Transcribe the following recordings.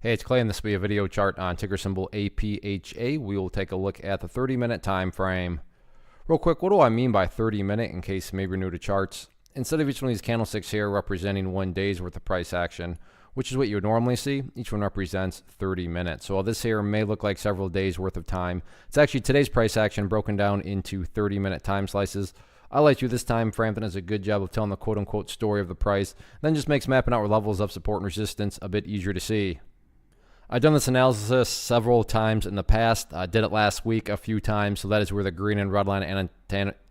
Hey, it's Clay, and this will be a video chart on ticker symbol APHA. We will take a look at the 30-minute time frame. Real quick, what do I mean by 30-minute in case maybe you're new to charts? Instead of each one of these candlesticks here representing 1 day's worth of price action, which is what you would normally see, each one represents 30 minutes. So while this here may look like several days worth of time, it's actually today's price action broken down into 30-minute time slices. I like you this time frame that does a good job of telling the quote-unquote story of the price, then just makes mapping out where levels of support and resistance a bit easier to see. I've done this analysis several times in the past. I did it last week a few times, so that is where the green and red line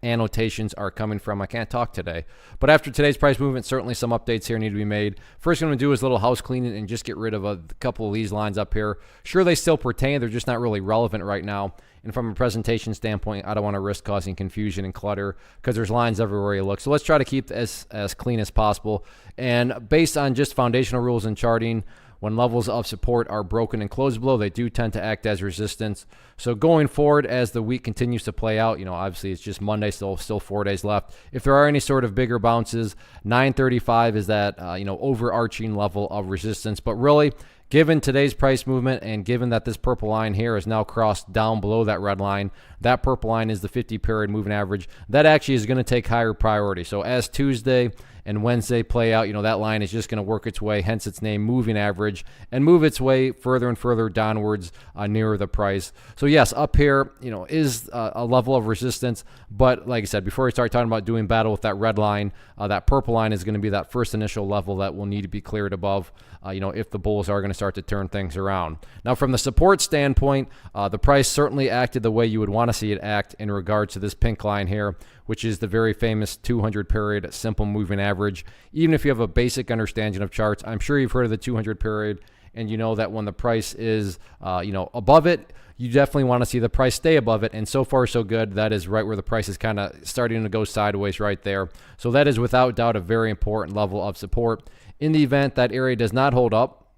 annotations are coming from. I can't talk today. But after today's price movement, certainly some updates here need to be made. First thing I'm going to do is a little house cleaning and just get rid of a couple of these lines up here. Sure, they still pertain. They're just not really relevant right now. And from a presentation standpoint, I don't want to risk causing confusion and clutter because there's lines everywhere you look. So let's try to keep this as clean as possible. And based on just foundational rules in charting, when levels of support are broken and closed below, they do tend to act as resistance. So going forward, as the week continues to play out, obviously it's just Monday, still 4 days left. If there are any sort of bigger bounces, 935 is that overarching level of resistance. But really, given today's price movement and given that this purple line here is now crossed down below that red line, that purple line is the 50-period moving average. That actually is going to take higher priority. So as Tuesday and Wednesday play out, that line is just going to work its way, hence its name, moving average, and move its way further and further downwards nearer the price. So yes, up here, is a level of resistance. But like I said, before we start talking about doing battle with that red line, that purple line is going to be that first initial level that will need to be cleared above, if the bulls are going to start to turn things around. Now, from the support standpoint, the price certainly acted the way you would want to see it act in regards to this pink line here, which is the very famous 200-period simple moving average. Even if you have a basic understanding of charts, I'm sure you've heard of the 200-period, and you know that when the price is, above it, you definitely want to see the price stay above it, and so far so good. That is right where the price is kind of starting to go sideways right there. So that is without doubt a very important level of support. In the event that area does not hold up,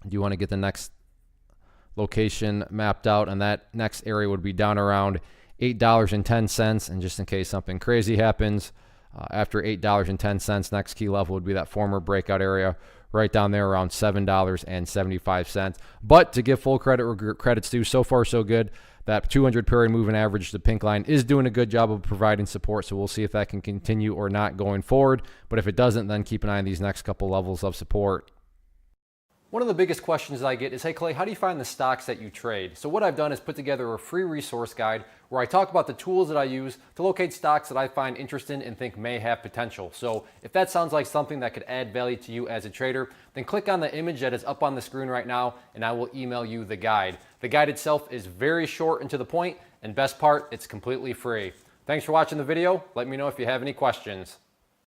you want to get the next location mapped out, and that next area would be down around $8.10. And just in case something crazy happens, after $8.10, next key level would be that former breakout area right down there around $7.75. But to give full credit where credit's due, so far so good. That 200-period moving average, the pink line, is doing a good job of providing support. So we'll see if that can continue or not going forward. But if it doesn't, then keep an eye on these next couple levels of support. One of the biggest questions I get is, hey Clay, how do you find the stocks that you trade? So what I've done is put together a free resource guide where I talk about the tools that I use to locate stocks that I find interesting and think may have potential. So if that sounds like something that could add value to you as a trader, then click on the image that is up on the screen right now and I will email you the guide. The guide itself is very short and to the point, and best part, it's completely free. Thanks for watching the video. Let me know if you have any questions.